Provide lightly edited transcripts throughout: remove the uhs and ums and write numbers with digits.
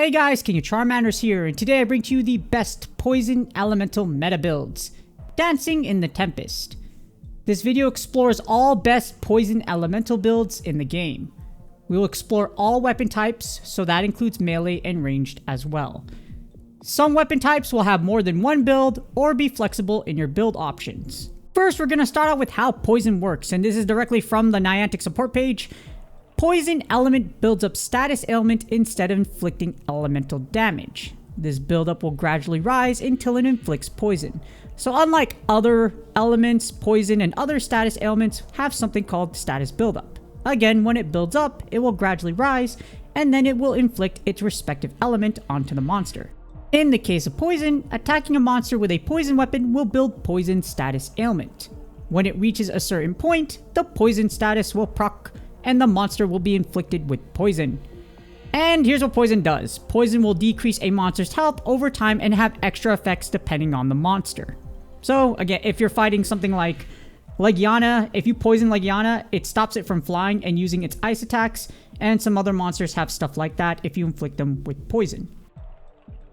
Hey guys, King of Charmanders here, and today I bring to you the best poison elemental meta builds, dancing in the Tempest. This video explores all best poison elemental builds in the game. We will explore all weapon types, so that includes melee and ranged as well. Some weapon types will have more than one build or be flexible in your build options. First, we're going to start out with how poison works, and this is directly from the Niantic support page. Poison element builds up status ailment instead of inflicting elemental damage. This buildup will gradually rise until it inflicts poison. So unlike other elements, poison and other status ailments have something called status buildup. Again, when it builds up, it will gradually rise, and then it will inflict its respective element onto the monster. In the case of poison, attacking a monster with a poison weapon will build poison status ailment. When it reaches a certain point, the poison status will proc, and the monster will be inflicted with poison. And here's what poison does. Poison will decrease a monster's health over time and have extra effects depending on the monster. So again, if you're fighting something like Legiana, if you poison Legiana, it stops it from flying and using its ice attacks, and some other monsters have stuff like that if you inflict them with poison.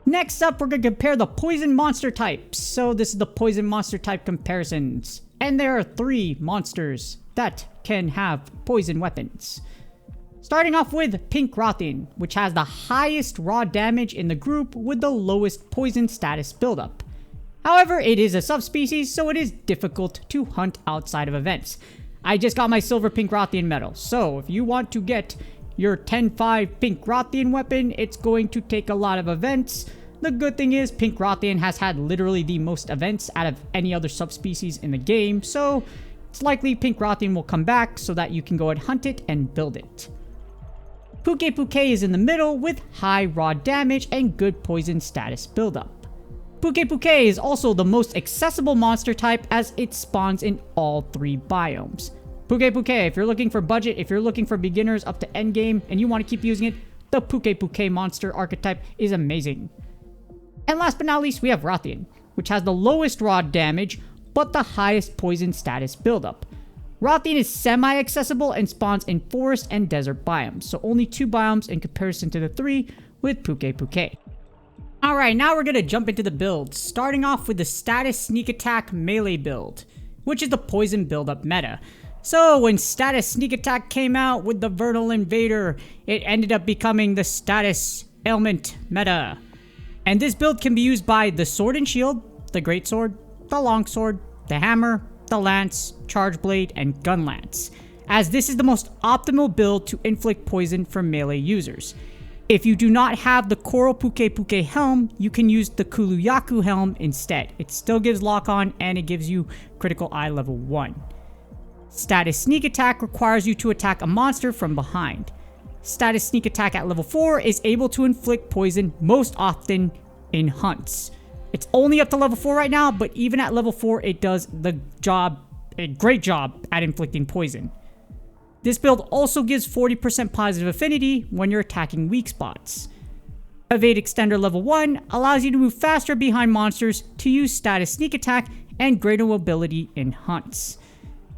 Next up, we're going to compare the poison monster types. So this is the poison monster type comparisons. And there are 3 monsters that can have poison weapons. Starting off with Pink Rathian, which has the highest raw damage in the group with the lowest poison status buildup. However, it is a subspecies, so it is difficult to hunt outside of events. I just got my silver Pink Rathian medal, so if you want to get your 10-5 Pink Rathian weapon, it's going to take a lot of events. The good thing is Pink Rathian has had literally the most events out of any other subspecies in the game, so it's likely Pink Rathian will come back so that you can go and hunt it and build it. Puke is in the middle with high raw damage and good poison status buildup. Puke is also the most accessible monster type as it spawns in all 3 biomes. Puke, if you're looking for budget, if you're looking for beginners up to endgame and you want to keep using it, the Puke monster archetype is amazing. And last but not least, we have Rathian, which has the lowest raw damage but the highest poison status buildup. Rathian is semi-accessible and spawns in forest and desert biomes, so only 2 biomes in comparison to the 3 with Puke. Alright, now we're going to jump into the builds, starting off with the status sneak attack melee build, which is the poison buildup meta. So when status sneak attack came out with the Vernal Invader, it ended up becoming the status ailment meta. And this build can be used by the sword and shield, the greatsword, the longsword, the hammer, the lance, charge blade, and gunlance, as this is the most optimal build to inflict poison for melee users. If you do not have the Coral Puke helm, you can use the Kuluyaku helm instead. It still gives lock on and it gives you critical eye level 1. Status sneak attack requires you to attack a monster from behind. Status sneak attack at level 4 is able to inflict poison most often in hunts. It's only up to level 4 right now, but even at level 4, it does a great job at inflicting poison. This build also gives 40% positive affinity when you're attacking weak spots. Evade Extender level 1 allows you to move faster behind monsters to use status sneak attack and greater mobility in hunts.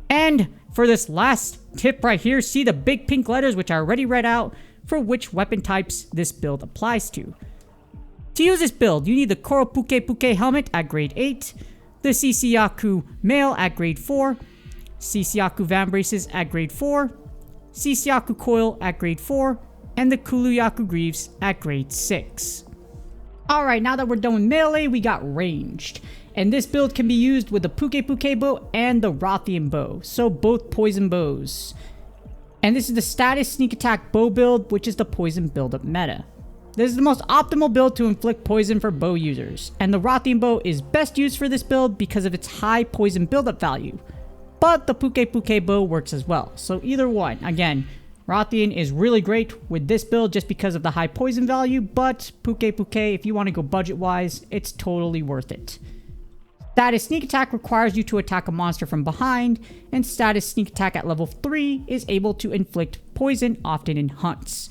And for this last tip right here, see the big pink letters which I already read out for which weapon types this build applies to. To use this build, you need the Coral Puke helmet at grade 8, the Sisiaku mail at grade 4, Sisiaku vambraces at grade 4, Sisiaku coil at grade 4, and the Kuluyaku greaves at grade 6. Alright, now that we're done with melee, we got ranged. And this build can be used with the Puke bow and the Rathian bow, so both poison bows. And this is the status sneak attack bow build, which is the poison buildup meta. This is the most optimal build to inflict poison for bow users, and the Rathian bow is best used for this build because of its high poison buildup value. But the Puke bow works as well, so either one. Again, Rathian is really great with this build just because of the high poison value, but Puke, if you want to go budget-wise, it's totally worth it. Status sneak attack requires you to attack a monster from behind, and status sneak attack at level 3 is able to inflict poison often in hunts.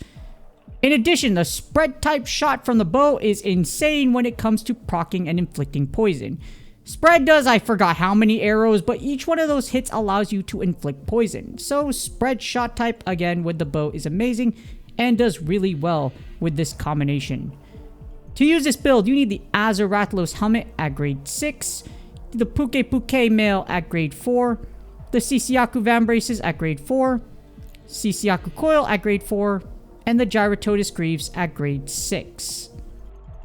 In addition, the spread type shot from the bow is insane when it comes to proccing and inflicting poison. Spread does I forgot how many arrows, but each one of those hits allows you to inflict poison. So spread shot type again with the bow is amazing and does really well with this combination. To use this build, you need the Azarathlos helmet at grade 6, the Puke mail at grade 4, the Sisiaku Vambraces at grade 4, Sisiaku coil at grade 4, and the Gyratotus Greaves at grade 6.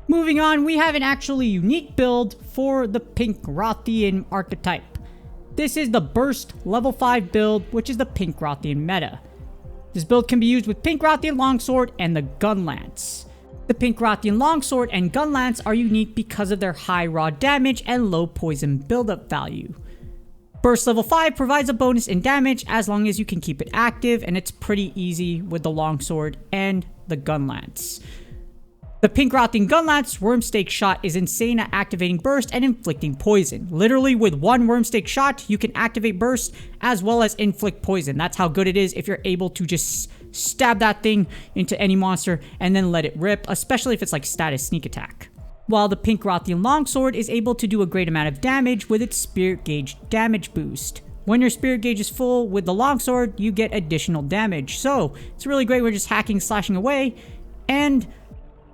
Moving on, we have an actually unique build for the pink Rathian archetype. This is the Burst level 5 build, which is the pink Rathian meta. This build can be used with pink Rathian Longsword and the Gunlance. The pink Rathian Longsword and Gunlance are unique because of their high raw damage and low poison buildup value. Burst level 5 provides a bonus in damage as long as you can keep it active, and it's pretty easy with the Longsword and the Gunlance. The pink Rathian Gunlance Wormstake shot is insane at activating burst and inflicting poison. Literally with one Wormstake shot, you can activate burst as well as inflict poison. That's how good it is if you're able to just stab that thing into any monster and then let it rip, especially if it's like status sneak attack. While the pink Rathian Longsword is able to do a great amount of damage with its Spirit Gauge damage boost. When your Spirit Gauge is full with the Longsword, you get additional damage. So it's really great when just hacking, slashing away, and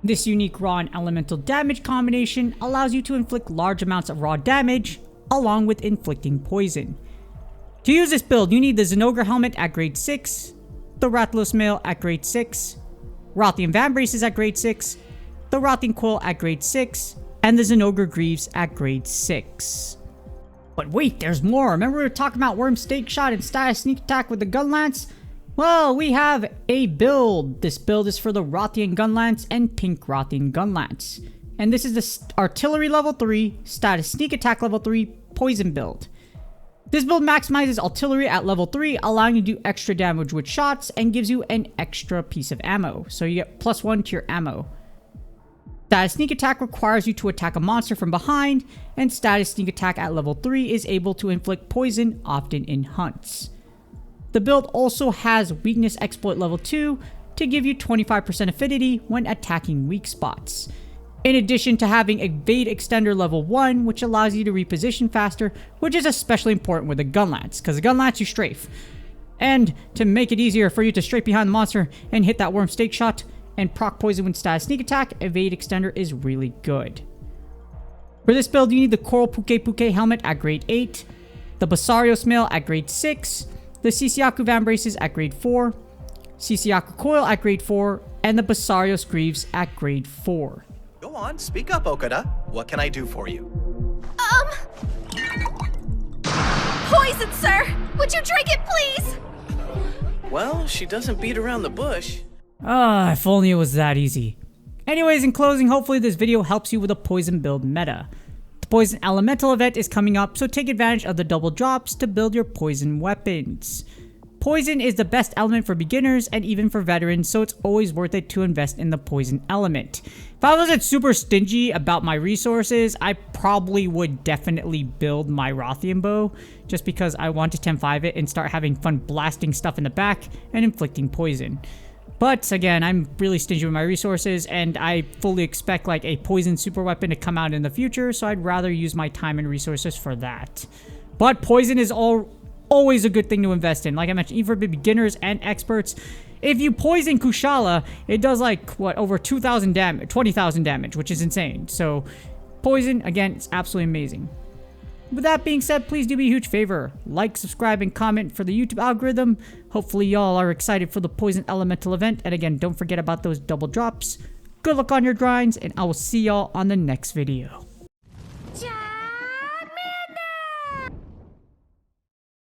this unique raw and elemental damage combination allows you to inflict large amounts of raw damage along with inflicting poison. To use this build, you need the Zinogre helmet at grade 6, the Rathalos mail at grade 6, Rathian Vambraces at grade 6, the Rathian coil at grade 6, and the Zinogre Greaves at grade 6. But wait, there's more. Remember we were talking about Wormstake shot and status sneak attack with the Gunlance? Well, we have a build. This build is for the Rathian Gunlance and pink Rathian Gunlance. And this is the Artillery level 3, status sneak attack level 3 poison build. This build maximizes artillery at level 3, allowing you to do extra damage with shots and gives you an extra piece of ammo. So you get +1 to your ammo. Status sneak attack requires you to attack a monster from behind, and status sneak attack at level 3 is able to inflict poison, often in hunts. The build also has Weakness Exploit level 2 to give you 25% affinity when attacking weak spots. In addition to having Evade Extender level 1, which allows you to reposition faster, which is especially important with the Gunlance, because the Gunlance you strafe. And to make it easier for you to strafe behind the monster and hit that Wormstake shot and proc poison with status sneak attack, Evade Extender is really good. For this build, you need the Coral Puke helmet at grade 8, the Basarios mail at grade 6, the Sisiaku Vambraces at grade 4, Sisiaku coil at grade 4, and the Basarios Greaves at grade 4. Go on, speak up, Okada. What can I do for you? Poison, sir! Would you drink it, please? Well, she doesn't beat around the bush. Ah, if only it was that easy. Anyways, in closing, hopefully this video helps you with a poison build meta. The Poison Elemental event is coming up, so take advantage of the double drops to build your poison weapons. Poison is the best element for beginners and even for veterans, so it's always worth it to invest in the poison element. If I wasn't super stingy about my resources, I probably would definitely build my Rathian bow, just because I want to 10-5 it and start having fun blasting stuff in the back and inflicting poison. But again, I'm really stingy with my resources, and I fully expect like a poison super weapon to come out in the future, so I'd rather use my time and resources for that. But poison is always a good thing to invest in. Like I mentioned, even for beginners and experts. If you poison Kushala, it does like, what, over 2,000 damage, 20,000 damage, which is insane. So poison, again, it's absolutely amazing. With that being said, please do me a huge favor. Like, subscribe, and comment for the YouTube algorithm. Hopefully y'all are excited for the Poison Elemental event. And again, don't forget about those double drops. Good luck on your grinds, and I will see y'all on the next video.